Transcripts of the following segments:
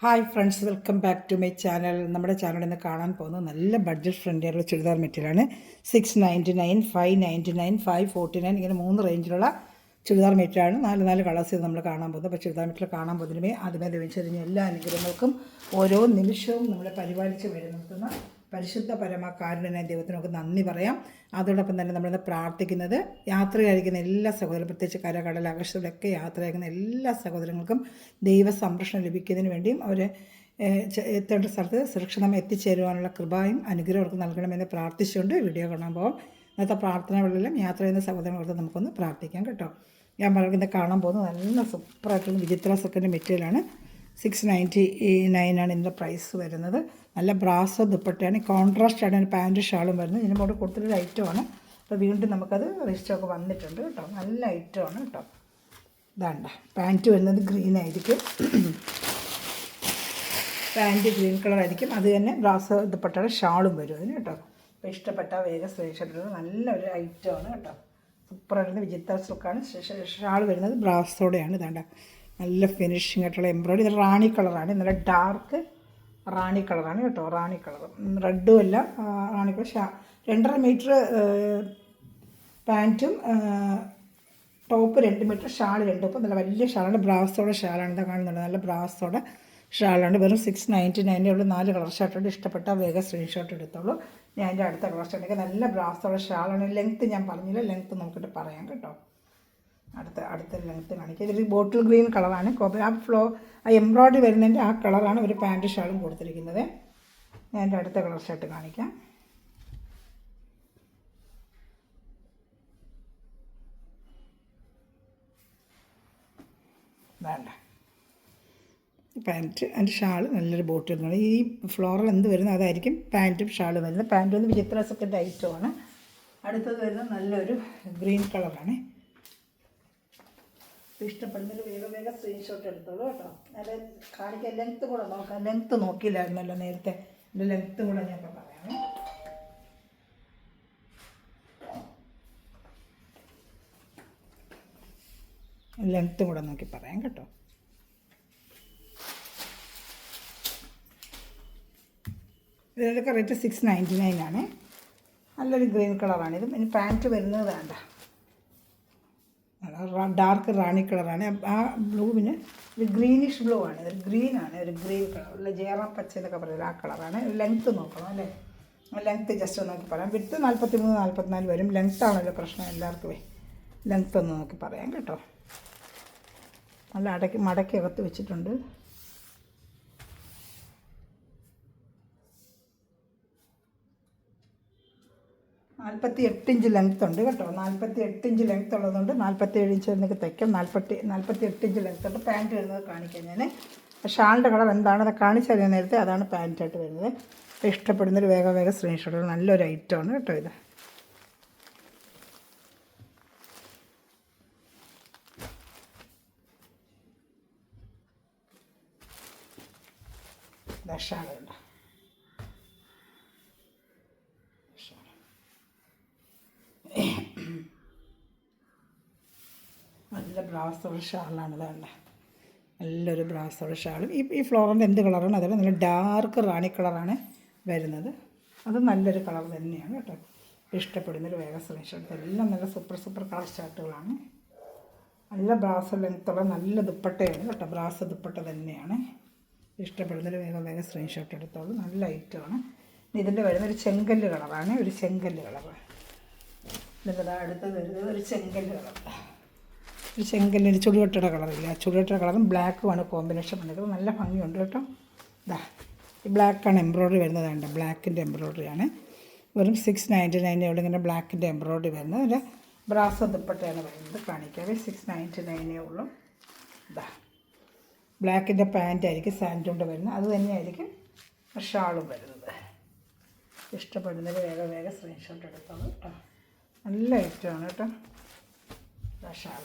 Hi friends, welcome back to my channel. നമ്മുടെ ചാനലിൽ നിന്ന് കാണാൻ പോകുന്നത് നല്ല ബഡ്ജറ്റ് ഫ്രണ്ട്ലി ആയിട്ടുള്ള ചുരിദാർ മെറ്റീരിയലാണ്. 699, 599, 549 ഇങ്ങനെ 3 റേഞ്ചിലുള്ള ചുരിദാർ മെറ്റീരിയലാണ്. നാല് കളേഴ്സ് നമ്മൾ കാണാൻ പോകുന്നത്. അപ്പോൾ ചുരിദാർ മെറ്റീരിയൽ കാണാൻ പോകുന്നതിനുമേ ആദ്യമേ ലഭിച്ചറിഞ്ഞ എല്ലാ അനുഗ്രഹങ്ങൾക്കും ഓരോ നിമിഷവും നമ്മളെ പരിപാലിച്ച് വരുന്ന പരിശുദ്ധ പരമകാരുണ്യനായ ദൈവത്തിന് നമുക്ക് നന്ദി പറയാം. അതോടൊപ്പം തന്നെ നമ്മളിന്ന് പ്രാർത്ഥിക്കുന്നത് യാത്രയായിരിക്കുന്ന എല്ലാ സഹോദരരും, പ്രത്യേകിച്ച് കടൽ ആകാശത്തിലൊക്കെ യാത്രയായിരിക്കുന്ന എല്ലാ സഹോദരങ്ങൾക്കും ദൈവ സംരക്ഷണം ലഭിക്കുന്നതിന് വേണ്ടിയും അവർ എത്തേണ്ട സ്ഥലത്ത് സുരക്ഷിതമായി എത്തിച്ചേരുവാനുള്ള കൃപയും അനുഗ്രഹം അവർക്ക് നൽകണമെന്ന് പ്രാർത്ഥിച്ചുകൊണ്ട് വീഡിയോ കാണാൻ പോകും. ഇന്നത്തെ പ്രാർത്ഥനകളിലെല്ലാം യാത്ര ചെയ്യുന്ന സഹോദരങ്ങൾക്ക് നമുക്കൊന്ന് പ്രാർത്ഥിക്കാം കേട്ടോ. ഞാൻ പറയുന്നത് കാണാൻ പോകുന്നത് നല്ല സൂപ്പറായിട്ടുള്ള വിചിത്ര സെക്കൻഡ് മെറ്റീരിയലാണ്. 699 ആണ് ഇതിൻ്റെ പ്രൈസ് വരുന്നത്. നല്ല ബ്രാസോ ദുപ്പട്ടയാണ്, കോൺട്രാസ്റ്റാണ് പാൻറ്റ് ഷാളും വരുന്നത്. ഇതിന് മുകളിൽ കൊടുത്തൊരു ഐറ്റമാണ്. അപ്പോൾ വീണ്ടും നമുക്കത് റിസ്റ്റോക്ക് വന്നിട്ടുണ്ട് കേട്ടോ. നല്ല ഐറ്റമാണ് കേട്ടോ. ഇതാണ്ട പാൻറ്റ് വരുന്നത് ഗ്രീൻ ആയിരിക്കും, പാൻറ്റ് ഗ്രീൻ കളറായിരിക്കും. അത് തന്നെ ബ്രാസോ ദുപ്പട്ടയുടെ ഷാളും വരും അതിന് കേട്ടോ. അപ്പോൾ ഇഷ്ടപ്പെട്ട വേഗം സ്ക്രീൻഷോട്ട് നല്ലൊരു ഐറ്റമാണ് കേട്ടോ. സൂപ്പറായിരുന്നു. വിചിത്ര സിൽക്കാണ്. ഷാൾ വരുന്നത് ബ്രാസോടെയാണ്. ഇതാണ്ട നല്ല ഫിനിഷിംഗ് ആയിട്ടുള്ള എംബ്രോയിഡറി. ഇത് റാണി കളറാണ്, നല്ല ഡാർക്ക് റാണി കളറാണ് കേട്ടോ. റാണി കളർ, റെഡും അല്ല, റാണി കളർ. 2.5 മീറ്റർ പാൻറ്റും ടോപ്പ് 2 മീറ്റർ, ഷാൾ 2. ഇപ്പോൾ നല്ല വലിയ ഷാളാണ്, ബ്രാസോടെ ഷാളാണ്. ഇതാ കാണുന്നുണ്ട്, നല്ല ബ്രാസോടെ ഷാളാണ്. വെറും 699 ഉള്ള 4 കളർ ഷർട്ടുണ്ട്. ഇഷ്ടപ്പെട്ട വേഗം സ്ക്രീൻഷോട്ട് എടുത്തോളൂ. ഞാൻ എൻ്റെ അടുത്ത കളർ ഷർട്ടൊക്കെ നല്ല ബ്രാസോടെ ഷാളാണ്. ലെങ്ത്ത് ഞാൻ പറഞ്ഞില്ല, ലെങ്ത്ത് നോക്കിയിട്ട് പറയാം കേട്ടോ. അടുത്ത ലെങ്ത്ത് കാണിക്കുക. ഇതൊരു ബോട്ടിൽ ഗ്രീൻ കളറാണ്. ആ എംബ്രോയിഡറി വരുന്നതിൻ്റെ ആ കളറാണ് ഒരു പാൻറ്റ് ഷാളും കൊടുത്തിരിക്കുന്നത്. ഞാൻ എൻ്റെ അടുത്ത കളർ ഷർട്ട് കാണിക്കാം. വേണ്ട പാൻറ്റ് അതിൻ്റെ ഷാള് നല്ലൊരു ബോട്ടിൽ കളർ. ഈ ഫ്ലോറൽ എന്ത് വരുന്നത് അതായിരിക്കും പാൻറ്റും ഷാളും വരുന്നത്. പാൻറ്റ് വന്ന് വിചിത്ര സെക്കൻഡ് ഐറ്റമാണ്. അടുത്തത് വരുന്നത് നല്ലൊരു ഗ്രീൻ കളറാണ്. ഇഷ്ടപ്പെടുന്നൊരു വേഗം സ്ക്രീൻഷോട്ട് എടുത്തോളൂ കേട്ടോ. അത് കാണിക്കാൻ ലെങ്ത്ത് കൂടെ നോക്കാം. ലെങ്ത്ത് നോക്കിയില്ലായിരുന്നല്ലോ നേരത്തെ, എൻ്റെ ലെങ്ത്ത് കൂടെ ഞാൻ ഇപ്പോൾ പറയാം. ലെങ്ത്തും കൂടെ നോക്കി പറയാം കേട്ടോ. ഇതിൻ്റെയൊക്കെ റേറ്റ് 699 ആണ്. നല്ലൊരു ഗ്രീൻ കളറാണിത്. ഇനി പാൻറ്റ് വരുന്നത് വേണ്ട, ഡാർക്ക് റാണി കളറാണ്. ആ ബ്ലൂവിന് ഒരു ഗ്രീനിഷ് ബ്ലൂ ആണ്. ഒരു ഗ്രീനാണ്, ഒരു ഗ്രീൻ കളർ, അല്ല ജേറ പച്ച എന്നൊക്കെ പറയുന്നത് ആ കളറാണ്. ലെങ്ത്ത് നോക്കണം അല്ലേ, ലെങ്ത്ത് ജസ്റ്റ് നോക്കി പറയാം. വിട്ട് 43, 44 വരും. ലെങ്ത്താണല്ലോ പ്രശ്നം എല്ലാവർക്കും. ലെങ്ത്ത് ഒന്ന് നോക്കി പറയാം കേട്ടോ. നല്ല മടക്കി അകത്ത് വെച്ചിട്ടുണ്ട്. 48 ഇഞ്ച് ലെങ്ത്ത് ഉണ്ട് കേട്ടോ. 48 ഇഞ്ച് ലെങ്ത്ത് ഉള്ളതുകൊണ്ട് 47 ഇഞ്ച് എന്നൊക്കെ തയ്ക്കാം. 48 ഇഞ്ച് ലെങ്ത്ത് ഉണ്ട്. പാൻറ്റ് വരുന്നത് കാണിക്കാം ഞാൻ. ഷാളിൻ്റെ കളർ എന്താണെന്ന് കാണിച്ചാൽ ഞാൻ നേരത്തെ, അതാണ് പാൻറ്റായിട്ട് വരുന്നത്. ഇഷ്ടപ്പെടുന്നൊരു വേഗം സ്ക്രീൻഷോട്ട്. നല്ലൊരു ഐറ്റമാണ് കേട്ടോ ഇത്. ഷാളുണ്ട്. നല്ല ബ്രാസോടെ ഷാളാണ്. ഇതാണ്ട നല്ലൊരു ബ്രാസോടെ ഷാളും. ഈ ഫ്ലോറിൻ്റെ എന്ത് കളറാണ് അതല്ല, നല്ല ഡാർക്ക് റാണി കളറാണ് വരുന്നത്. അത് നല്ലൊരു കളർ തന്നെയാണ് കേട്ടോ. ഇഷ്ടപ്പെടുന്നൊരു വേഗം സ്ക്രീൻഷോട്ട്. എല്ലാം നല്ല സൂപ്പർ കളർ ഷർട്ടുകളാണ്. നല്ല ബ്രാസോ ലെങ്ത്തുള്ള നല്ല ദുപ്പട്ടയാണ് കേട്ടോ. ബ്രാസോ ദുപ്പട്ട തന്നെയാണ്. ഇഷ്ടപ്പെടുന്നൊരു വേഗം സ്ക്രീൻഷോട്ട് എടുത്തോളൂ. നല്ല ഐറ്റമാണ്. ഇതിൻ്റെ വരുന്നൊരു ചെങ്കല്ല് കളറാണ്, ഒരു ചെങ്കല്ല് കളർ. ഇതിൻ്റെ അടുത്ത് വരുന്നത് ഒരു ചെങ്കല്ല് കളർ. ഒരു ചെങ്കല്ലിന് ചുടുകട്ടയുടെ കളറില്ല, ചുടുകട്ടയുടെ കളറും ബ്ലാക്കുമാണ് കോമ്പിനേഷൻ വന്നിട്ട് നല്ല ഭംഗിയുണ്ട് കേട്ടോ. ഇതാ ഈ ബ്ലാക്കാണ് എംബ്രോയ്ഡറി വരുന്നത്. വേണ്ട ബ്ലാക്കിൻ്റെ എംബ്രോയ്ഡറിയാണ്. വെറും 699 ഇവിടെ ഇങ്ങനെ ബ്ലാക്കിൻ്റെ എംബ്രോയ്ഡറി വരുന്നത്. അതിൻ്റെ ബ്രാസോ ദുപ്പട്ടയാണ് വരുന്നത്. കാണിക്കാതെ 699 ഉള്ളൂ. ഇതാ ബ്ലാക്കിൻ്റെ പാൻറ്റായിരിക്കും സാൻഡുകൊണ്ട് വരുന്നത്. അത് തന്നെയായിരിക്കും ഷാളും വരുന്നത്. ഇഷ്ടപ്പെടുന്നത് വേഗം സ്ക്രീൻഷോട്ട് എടുത്തോളൂ കേട്ടോ. നല്ല ഐറ്റമാണ് കേട്ടോ. ഷാൾ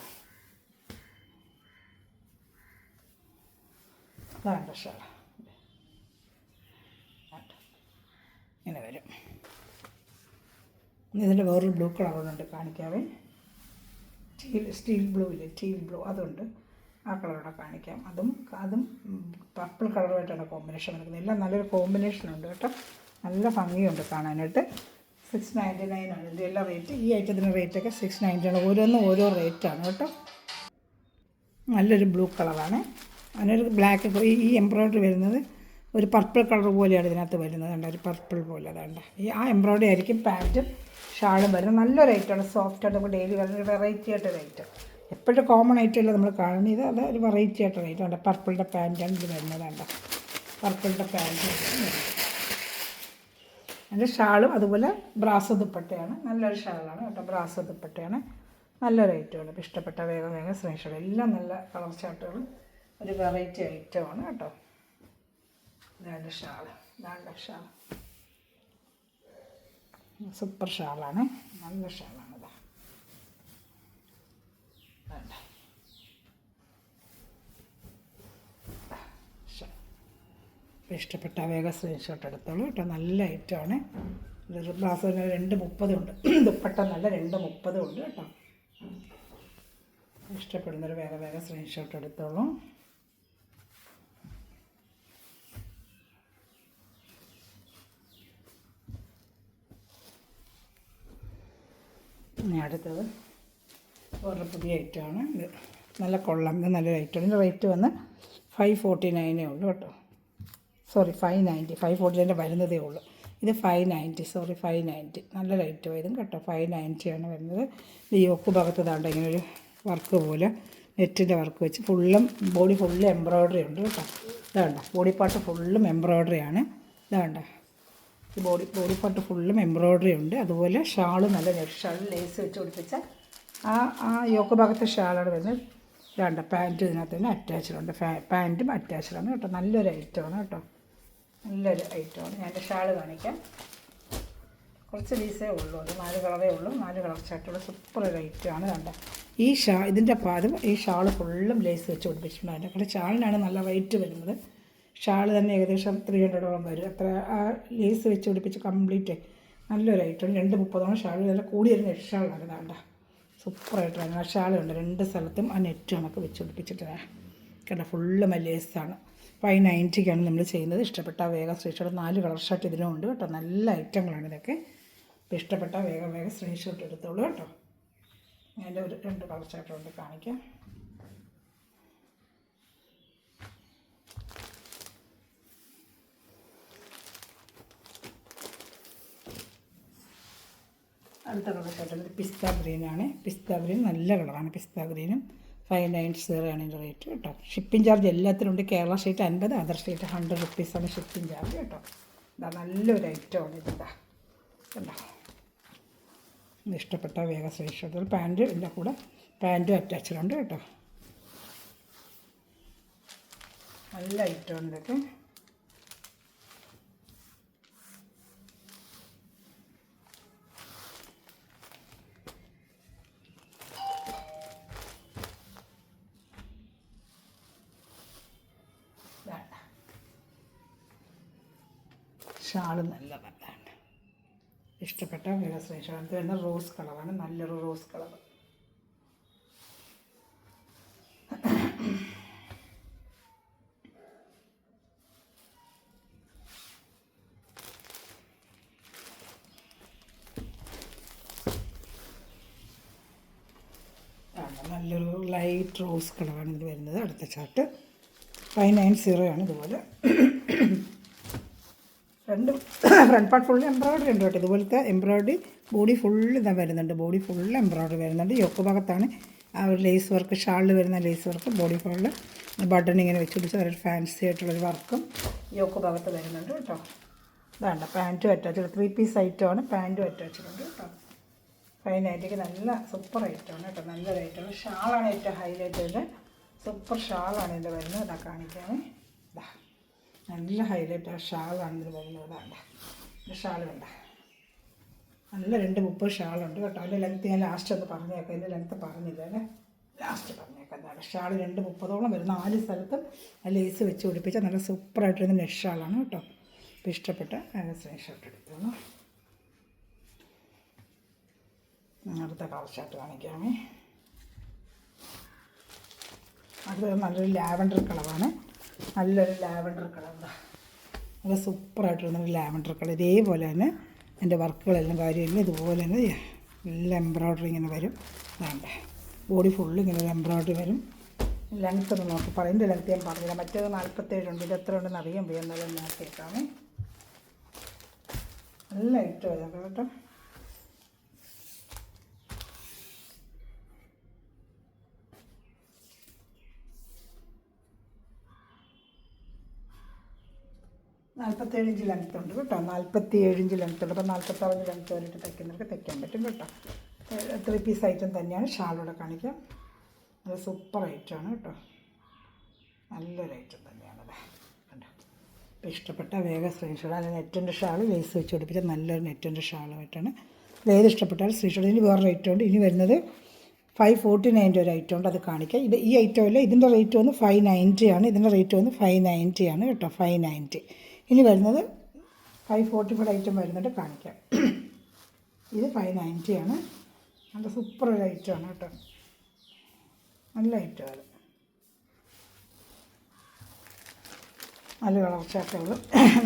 അതാണ് ഷാൾ. ഇങ്ങനെ വരും. ഇതിൻ്റെ വേറൊരു ബ്ലൂ കളറുണ്ട് കാണിക്കാവേ. സ്റ്റീൽ ബ്ലൂ ഇല്ലേ, ടീൽ ബ്ലൂ അതുണ്ട്. ആ കളറോടെ കാണിക്കാം. അതും പർപ്പിൾ കളറുമായിട്ടാണ് കോമ്പിനേഷൻ വരുന്നത്. എല്ലാം നല്ലൊരു കോമ്പിനേഷനുണ്ട് കേട്ടോ. നല്ല ഭംഗിയുണ്ട് കാണാനായിട്ട്. 699 ആണ് ഇതിൻ്റെ എല്ലാ റേറ്റ്. ഈ ഐറ്റത്തിൻ്റെ റേറ്റൊക്കെ 690 ആണ്. ഓരോന്നും ഓരോ റേറ്റാണ് കേട്ടോ. നല്ലൊരു ബ്ലൂ കളറാണ്. അതിനൊരു ബ്ലാക്ക് ഈ എംബ്രോയ്ഡറി വരുന്നത് ഒരു പർപ്പിൾ കളർ പോലെയാണ് ഇതിനകത്ത് വരുന്നത്. കണ്ട ഒരു പർപ്പിൾ പോലെ അതാണ്ട ആ എംബ്രോയ്ഡറി ആയിരിക്കും പാൻറ്റും ഷാളും വരുന്നത്. നല്ലൊരു ഐറ്റമാണ്. സോഫ്റ്റായിട്ട് നമുക്ക് ഡെയിലി വരുന്ന വെറൈറ്റി ആയിട്ടൊരു ഐറ്റം. എപ്പോഴും കോമൺ ഐറ്റമല്ല നമ്മൾ കാണുന്നത്. അത് ഒരു വെറൈറ്റി ആയിട്ടൊരു ഐറ്റം ഉണ്ട്. പർപ്പിളിൻ്റെ പാൻറ്റാണ് ഇത് വരുന്നത്. കണ്ട പർപ്പിളിൻ്റെ പാൻറ്റ്. അതിൻ്റെ ഷാളും അതുപോലെ ബ്രാസോ ദുപ്പട്ടയാണ്. നല്ലൊരു ഷാളാണ് കേട്ടോ. ബ്രാസോ ദുപ്പട്ടയാണ്. നല്ലൊരു ഐറ്റമാണ്. ഇപ്പോൾ ഇഷ്ടപ്പെട്ട വേഗം സ്ക്രീൻഷോട്ട്. എല്ലാം നല്ല കളർ ചാർട്ടുകളും ഒരു വെറൈറ്റി ഐറ്റമാണ് കേട്ടോ. ഇതാണ്ട് ഷാള്. സൂപ്പർ ഷാളാണ്. നല്ല ഷാളാണ്. ഇഷ്ടപ്പെട്ട വേഗം സ്ക്രീൻഷോട്ട് എടുത്തോളൂ കേട്ടോ. നല്ല ഐറ്റമാണ്. ഇതൊരു ബ്ലൗസിന് 230 ഉണ്ട്. ദുപ്പട്ട നല്ല 230 ഉണ്ട് കേട്ടോ. ഇഷ്ടപ്പെടുന്നൊരു വേഗം സ്ക്രീൻഷോട്ട് എടുത്തോളൂ. ഇനി അടുത്തത് വേറെ പുതിയ ഐറ്റമാണ്. ഇത് നല്ല കൊള്ളാം. ഇത് നല്ലൊരു ഐറ്റമാണ്. ഇതിൻ്റെ റേറ്റ് വന്ന് 549 ഉള്ളൂ കേട്ടോ. സോറി 590. 549 വരുന്നതേ ഉള്ളൂ. ഇത് 590. സോറി 590. നല്ലൊരു ഐറ്റം ഇതും കേട്ടോ. 590 ആണ് വരുന്നത്. ഇത് യോക്ക് ഭാഗത്ത് ഇതാണ്ട് ഇങ്ങനൊരു വർക്ക് പോലെ നെറ്റിൻ്റെ വർക്ക് വെച്ച് ബോഡി ഫുള്ള് എംബ്രോയ്ഡറി ഉണ്ട് കേട്ടോ. ഇതാണ്ട ബോഡി പാർട്ട് ഫുള്ളും എംബ്രോയ്ഡറി ആണ്. ഇതാണ്ട ഈ ബോഡി പാർട്ട് ഫുള്ളും എംബ്രോയ്ഡറി ഉണ്ട്. അതുപോലെ ഷാള് നല്ല നെറ്റ് ഷാള് ലേസ് വെച്ച് പിടിപ്പിച്ച ആ യോക്ക് ഭാഗത്തെ ഷാളാണ് വരുന്നത്. ഇതാണ്ട പാൻറ്റ് ഇതിനകത്ത് തന്നെ അറ്റാച്ച്ഡുണ്ട്. പാൻറ്റും അറ്റാച്ച്ഡാണ് കേട്ടോ. നല്ലൊരു ഐറ്റമാണ് കേട്ടോ. നല്ലൊരു ഐറ്റമാണ്. ഞാൻ എൻ്റെ ഷാള് കാണിക്കാം. കുറച്ച് പീസേ ഉള്ളൂ. അത് 4 കളറേ ഉള്ളൂ. 4 കളർ ചാർട്ടുള്ള സൂപ്പർ ഒരു ഐറ്റമാണ്. കണ്ട ഇതിൻ്റെ പാദം ഈ ഷാള് ഫുള്ളും ലേസ് വെച്ച് പിടിപ്പിച്ചിട്ടുണ്ട്. അതിൻ്റെ കൂടെ ഷാളിനാണ് നല്ല റേറ്റ് വരുന്നത്. ഷാള് തന്നെ ഏകദേശം 300ഓളം വരും. അത്ര ആ ലേസ് വെച്ച് പിടിപ്പിച്ച് കംപ്ലീറ്റ് നല്ലൊരു ഐറ്റം. 230 ഷാള് നല്ല കൂടിയൊരു നെറ്റ് ഷാളാണ്. ഇതാണ്ട സൂപ്പറായിട്ടാണ്. ആ ഷാളുണ്ട് 2 സ്ഥലത്തും ആ നെറ്റ് നമുക്ക് വെച്ച് പിടിപ്പിച്ചിട്ടാണ് കേട്ടോ. ഫുള്ളും ലേസാണ്. 590 നമ്മൾ ചെയ്യുന്നത്. ഇഷ്ടപ്പെട്ട വേഗം സ്ക്രീൻഷോട്ട്. 4 കളർ ഷർട്ട് ഇതിനും ഉണ്ട് കേട്ടോ. നല്ല ഐറ്റങ്ങളാണ് ഇതൊക്കെ. അപ്പോൾ ഇഷ്ടപ്പെട്ട വേഗം സ്ക്രീൻഷോട്ട് എടുത്തോളൂ കേട്ടോ. അതിൻ്റെ ഒരു 2 കളർ ഷർട്ടുണ്ട് കാണിക്കാം. അടുത്ത കളർ ഷർട്ട് പിസ്ത ഗ്രീനാണ്. പിസ്ത ഗ്രീൻ നല്ല കളറാണ്. പിസ്ത ഗ്രീനും 590 ആണ് ഇതിൻ്റെ റേറ്റ് കേട്ടോ. ഷിപ്പിംഗ് ചാർജ് എല്ലാത്തിനും ഉണ്ട്. കേരള സ്റ്റേറ്റ് 50, അതർ സ്റ്റേറ്റ് 100 റുപ്പീസാണ് ഷിപ്പിംഗ് ചാർജ് കേട്ടോ. ഇതാ നല്ലൊരു ഐറ്റമാണ് ഇതാ കേട്ടോ. ഇഷ്ടപ്പെട്ട വേഗം സ്ക്രീൻഷോട്ട്. പാൻറ്റ് ഇതിൻ്റെ കൂടെ പാൻറ്റും അറ്റാച്ച്ഡുണ്ട് കേട്ടോ. നല്ല ഐറ്റമാണ് ഇതൊക്കെ. ഷാള് നല്ല നല്ലതാണ്. ഇഷ്ടപ്പെട്ട വേഗം സ്ക്രീൻഷോട്ട്. വരുന്ന റോസ് കളറാണ്. നല്ലൊരു റോസ് കളർ. നല്ലൊരു ലൈറ്റ് റോസ് കളറാണ് ഇത് വരുന്നത്. അടുത്ത ചാർട്ട് 590 ആണ്. ഇതുപോലെ ഫ്രണ്ട് പാർട്ട് ഫുള്ള് എംബ്രോയ്ഡറി ഉണ്ട് കേട്ടോ. ഇതുപോലത്തെ എംബ്രോയ്ഡറി ബോഡി ഫുള്ള് ഇതാ വരുന്നുണ്ട്. ബോഡി ഫുള്ള് എംബ്രോയ്ഡറി വരുന്നുണ്ട്. യോക്ക് ഭാഗത്താണ് ആ ഒരു ലേസ് വർക്ക്, ഷാളിൽ വരുന്ന lace work. Body full button ഇങ്ങനെ വെച്ച് പിടിച്ച് ഒരു ഫാൻസി ആയിട്ടുള്ളൊരു വർക്കും യോക്ക് ഭാഗത്ത് വരുന്നുണ്ട് കേട്ടോ. ഇതാണ്ട പാൻറ്റും അറ്റാച്ച്ഡ്. 3 പീസ് ഐറ്റമാണ്. പാൻറ്റും അറ്റാച്ച്ഡുണ്ട് കേട്ടോ. 590 നല്ല സൂപ്പർ ഐറ്റമാണ് കേട്ടോ. നല്ലൊരു ഐറ്റമാണ്. ഷാളാണ് ഏറ്റവും ഹൈലൈറ്റ് ചെയ്തത്. സൂപ്പർ ഷാളാണ് ഇതിൻ്റെ വരുന്നത്. ഇതാ കാണിക്കാമേ. ഇതാ നല്ല ഹൈലൈറ്റ് ആ ഷാളാണ് ഇതിൽ വരുന്നത്. ഇതാണ്ട ഷാൾ വേണ്ട. നല്ല 230 ഷാളുണ്ട് കേട്ടോ. അതിൻ്റെ ലെങ്ത്ത് ഞാൻ ലാസ്റ്റ് ഒന്ന് പറഞ്ഞേക്കാം. ഇതിൻ്റെ ലെങ്ത്ത് പറഞ്ഞില്ല അല്ലേ, ലാസ്റ്റ് പറഞ്ഞേക്കാം. എന്താണ് ഷാൾ 230ഓളം വരും. 4 സ്ഥലത്തും ആ ലേസ് വെച്ച് പിടിപ്പിച്ച നല്ല സൂപ്പറായിട്ടൊരു നെറ്റ് ഷാളാണ് കേട്ടോ. അപ്പോൾ ഇഷ്ടപ്പെട്ട സ്ക്രീൻഷോട്ട് എടുത്തോളൂ. അടുത്ത കളർ ഷർട്ട് കാണിക്കാമേ. അത് നല്ലൊരു ലാവൻഡർ കളറാണ്. നല്ലൊരു ലാവൻഡർ കളറാണ്. നല്ല സൂപ്പറായിട്ടൊരു ലാവൻഡർ കളർ. ഇതേപോലെ തന്നെ എൻ്റെ വർക്കുകളെല്ലാം കാര്യമില്ല. ഇതുപോലെ തന്നെ നല്ല എംബ്രോയ്ഡറി ഇങ്ങനെ വരും. വേണ്ട ബോഡി ഫുള്ള് ഇങ്ങനെ ഒരു എംബ്രോയ്ഡറി വരും. ലെങ്ത്ത് ഒന്ന് നോക്കി പറയുന്നത് ലെങ്ത്ത് ഞാൻ പറഞ്ഞില്ല. മറ്റേത് 47 ഉണ്ട്. ഇത് എത്ര ഉണ്ടെന്ന് അറിയാൻ വയ്യ. എന്നാലും നോക്കിയേക്കാണ്. നല്ല ഐറ്റം ഇതൊക്കെ കേട്ടോ. നാൽപ്പത്തേഴ് ഇഞ്ച് ലെങ്ത്ത് ഉണ്ട് കേട്ടോ. 47 ഇഞ്ച് ലെങ്ത്ത് ഉണ്ട്. അപ്പോൾ 46 ലെങ്ത്ത് വരെയിട്ട് തയ്ക്കുന്നവർക്ക് തയ്ക്കാൻ പറ്റും കേട്ടോ. 3 പീസ് ഐറ്റം തന്നെയാണ്. ഷാളോടെ കാണിക്കാം. നല്ല സൂപ്പർ ഐറ്റമാണ് കേട്ടോ. നല്ലൊരു ഐറ്റം തന്നെയാണത് കണ്ടോ. അപ്പോൾ ഇഷ്ടപ്പെട്ട വേഗം സ്ക്രീൻഷോട്ട്. അതിന് നെറ്റിൻ്റെ ഷാൾ ലേസ് വെച്ച് പിടിപ്പിച്ച നല്ലൊരു നെറ്റിൻ്റെ ഷാളുമായിട്ടാണ്. ഏത് ഇഷ്ടപ്പെട്ടാൽ സ്ക്രീൻഷോട്ട്. ഇനി വേറെ റേറ്റ് ഉണ്ട്. ഇനി വരുന്നത് 549 ഒരു ഐറ്റം ഉണ്ട്. അത് കാണിക്കാം. ഇത് ഈ ഐറ്റം അല്ല. ഇതിൻ്റെ റേറ്റ് വന്ന് 590 ആണ്. ഇതിൻ്റെ റേറ്റ് വന്ന് 590 ആണ് കേട്ടോ. 590. ഇനി വരുന്നത് 545 ഐറ്റം വരുന്നുണ്ട്. കാണിക്കാം. ഇത് 590 ആണ്. നല്ല സൂപ്പർ ഒരു ഐറ്റമാണ് കേട്ടോ. നല്ല ഐറ്റമാണ്. നല്ല കളർ ചാർട്ടുകൾ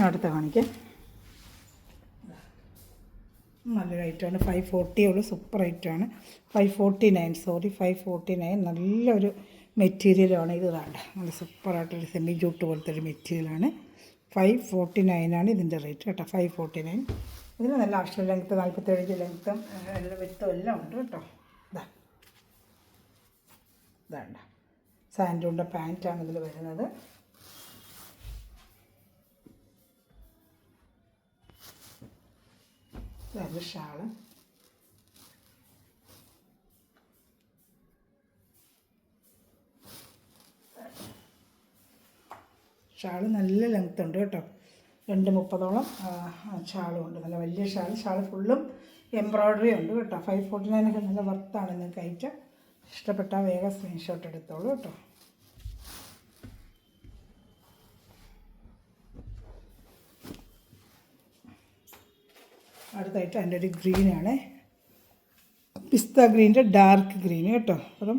അടുത്ത് കാണിക്കാം. നല്ലൊരു ഐറ്റമാണ്. 540 ഉള്ളൂ. സൂപ്പർ ഐറ്റമാണ്. 549 നല്ലൊരു മെറ്റീരിയലാണ്. ഇത് വേണ്ട നല്ല സൂപ്പറായിട്ടൊരു സെമി ജൂട്ട് പോലത്തെ ഒരു മെറ്റീരിയലാണ്. 549 ആണ് ഇതിൻ്റെ റേറ്റ് കേട്ടോ. 549. ഇതിന് നല്ല ആവശ്യം ലെങ്ത്ത് 47 ലെങ്ത്തും എല്ലാ വിത്തും എല്ലാം ഉണ്ട് കേട്ടോ. ഇതാണ്ട സാൻഡൂണിൻ്റെ പാൻറ്റാണ് ഇതിൽ വരുന്നത്. ഇതാണ് ഷാള്. ഷാള് നല്ല ലെങ്ത്ത് ഉണ്ട് കേട്ടോ. 230ഓളം ഷാളും ഉണ്ട്. നല്ല വലിയ ഷാൾ ഫുള്ളും എംബ്രോയ്ഡറി ഉണ്ട് കേട്ടോ. 549 നല്ല വർത്താണ് നിങ്ങൾക്ക് ഐറ്റം. ഇഷ്ടപ്പെട്ടാൽ വേഗം സ്ക്രീൻഷോട്ട് എടുത്തോളൂ കേട്ടോ. അടുത്തായിട്ട് എൻ്റെ ഒരു ഗ്രീനാണ്. പിസ്ത ഗ്രീൻ്റെ ഡാർക്ക് ഗ്രീൻ കേട്ടോ. അതും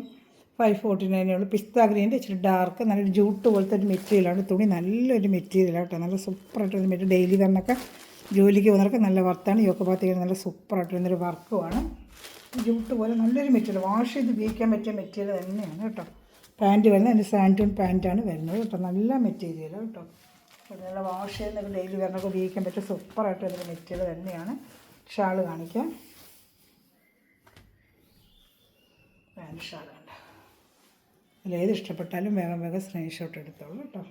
549 ഉള്ളൂ. പിസ്ത ഗ്രീൻ്റെ ഇച്ചിരി ഡാർക്ക് നല്ലൊരു ജൂട്ട് പോലത്തെ ഒരു മെറ്റീരിയലാണ്. തുണി നല്ലൊരു മെറ്റീരിയലാണ് കേട്ടോ. നല്ല സൂപ്പറായിട്ടൊരു മെറ്റീരിയൽ. ഡെയിലി വെയറിനൊക്കെ ജോലിക്ക് പോകുന്നവർക്ക് നല്ല വർത്താണ്. യോക്ക് ഭാഗത്തേക്ക് നല്ല സൂപ്പറായിട്ടൊരു വർക്കുമാണ്. ജൂട്ട് പോലെ നല്ലൊരു മെറ്റീരിയൽ. വാഷ് ചെയ്ത് ഉപയോഗിക്കാൻ പറ്റിയ മെറ്റീരിയൽ തന്നെയാണ് കേട്ടോ. പാൻറ്റ് വരുന്നത് എൻ്റെ സാൻഡൂൺ പാൻറ്റാണ് വരുന്നത് കേട്ടോ. നല്ല മെറ്റീരിയൽ കേട്ടോ. നല്ല വാഷ് ചെയ്യുന്നൊക്കെ ഡെയിലി വെയറിനൊക്കെ ഉപയോഗിക്കാൻ പറ്റിയ സൂപ്പറായിട്ടൊരു മെറ്റീരിയൽ തന്നെയാണ്. ഷാൾ കാണിക്കാം. പാൻറ്റ് ഷാൾ വേണ്ട. അതിലേത് ഇഷ്ടപ്പെട്ടാലും വേഗം വേഗം സ്ക്രീൻഷോട്ട് എടുത്തോളൂ കേട്ടോ.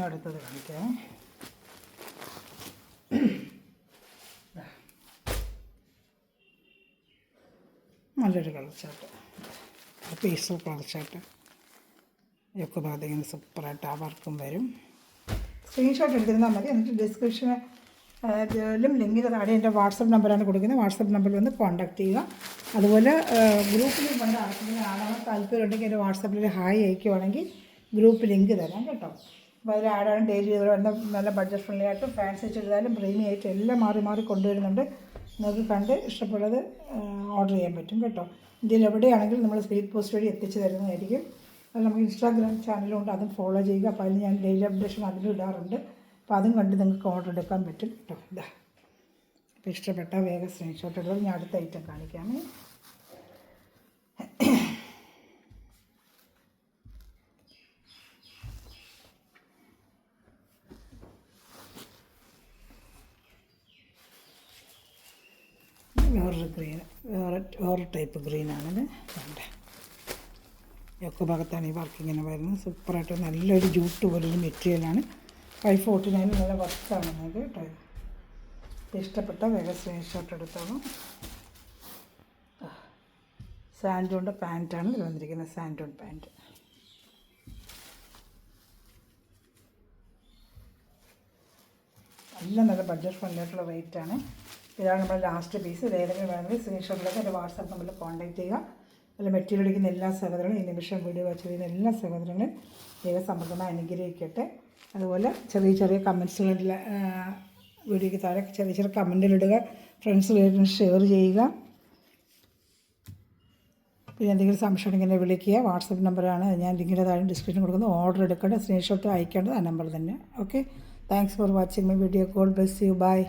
അടുത്തത് കാണിക്കാം. നല്ലൊരു കളർ ചാർട്ട്. പീസൽ കളർ ചാർട്ട്. ഒക്കെ ഭാഗത്ത് ഇങ്ങനെ സൂപ്പറായിട്ട് ആ വർക്കും വരും. സ്ക്രീൻഷോട്ട് എടുത്തിരുന്നാൽ മതി. എന്നിട്ട് ഡിസ്ക്രിപ്ഷനിലും ലിങ്കിൽ താഴെ എൻ്റെ വാട്സപ്പ് നമ്പറാണ് കൊടുക്കുന്നത്. വാട്സപ്പ് നമ്പറിൽ വന്ന് കോൺടാക്ട് ചെയ്യുക. അതുപോലെ ഗ്രൂപ്പിൽ കൊണ്ട് ആളാണ് താല്പര്യമുണ്ടെങ്കിൽ എൻ്റെ വാട്സപ്പിൽ ഹായ് അയക്കുവാണെങ്കിൽ ഗ്രൂപ്പ് ലിങ്ക് തരാം കേട്ടോ. അപ്പോൾ അതിൽ ആടാണ് ഡെയിലി നല്ല ബഡ്ജറ്റ് ഫ്രണ്ട്ലി ആയിട്ടും ഫാൻസി ചുരിദാരും പ്രീമിയം ആയിട്ടും എല്ലാം മാറി മാറി കൊണ്ടുവരുന്നുണ്ട്. നിങ്ങൾക്ക് കണ്ട് ഇഷ്ടമുള്ളത് ഓർഡർ ചെയ്യാൻ പറ്റും കേട്ടോ. ഇന്ത്യയിൽ എവിടെയാണെങ്കിലും നമ്മൾ സ്പീഡ് പോസ്റ്റ് വഴി എത്തിച്ചു തരുന്നതായിരിക്കും. അത് നമുക്ക് ഇൻസ്റ്റാഗ്രാം ചാനലുണ്ട്. അതും ഫോളോ ചെയ്യുക. അപ്പോൾ അതിൽ ഞാൻ ഡെയിലി അപ്ഡേഷൻ അതിലും ഇടാറുണ്ട്. അപ്പോൾ അതും കണ്ട് നിങ്ങൾക്ക് ഓർഡർ എടുക്കാൻ പറ്റും കേട്ടോ. ഇതാ അപ്പോൾ ഇഷ്ടപ്പെട്ടാൽ വേഗം സ്ക്രീൻഷോട്ട് എടുത്താൽ ഞാൻ അടുത്ത ഐറ്റം കാണിക്കാമേ. വേറൊരു ഗ്രീൻ വേറെ ടൈപ്പ് ഗ്രീനാണിത്. വേണ്ട ഒക്കെ ഭാഗത്താണ് ഈ വർക്ക് ഇങ്ങനെ വരുന്നത്. സൂപ്പറായിട്ട് നല്ലൊരു ജൂട്ട് പോലൊരു മെറ്റീരിയലാണ്. 549 നല്ല വർക്കാണ് നിങ്ങൾക്ക് കേട്ടോ. ഇഷ്ടപ്പെട്ട വേഗം സ്ക്രീൻഷോട്ട് എടുത്തോളൂ. സാൻഡൂണിൻ്റെ പാൻറ്റാണ് ഇത് വന്നിരിക്കുന്നത്. സാൻഡൂൺ പാൻറ്റ്. എല്ലാം നല്ല ബഡ്ജറ്റ് ഫ്രണ്ട്ലി ആയിട്ടുള്ള റേറ്റാണ്. ഇതാണ് നമ്മുടെ ലാസ്റ്റ് പീസ്. ഇത് ഏതെങ്കിലും വേണമെങ്കിൽ സ്ക്രീൻഷോട്ടിലൊക്കെ എൻ്റെ വാട്സാപ്പ് നമ്പറിൽ കോൺടാക്ട് ചെയ്യുക. അതിൽ മെറ്റീരിയൽ എടുക്കുന്ന എല്ലാ സഹോദരങ്ങളും ഈ നിമിഷം വീഡിയോ വാച്ച് ചെയ്യുന്ന എല്ലാ സഹോദരങ്ങളും ദൈവസമൃദ്ധമായി അനുഗ്രഹിക്കട്ടെ. അതുപോലെ ചെറിയ ചെറിയ കമൻസുകളിൽ വീഡിയോയ്ക്ക് താഴെ ചെറിയ ചെറിയ കമൻറ്റിലിടുക. ഫ്രണ്ട്സിന് ഷെയർ ചെയ്യുക. പിന്നെ എന്തെങ്കിലും സംശയം ഉണ്ടെങ്കിൽ എന്നെ വിളിക്കുക. വാട്സപ്പ് നമ്പറാണ് ഞാൻ ലിങ്കിൻ്റെ താഴെ ഡിസ്ക്രിപ്ഷൻ കൊടുക്കുന്നത്. ഓർഡർ എടുക്കേണ്ട സ്ക്രീൻഷോട്ട് അയക്കേണ്ടത് ആ നമ്പർ തന്നെ. Okay, thanks for watching my video. God bless you. By.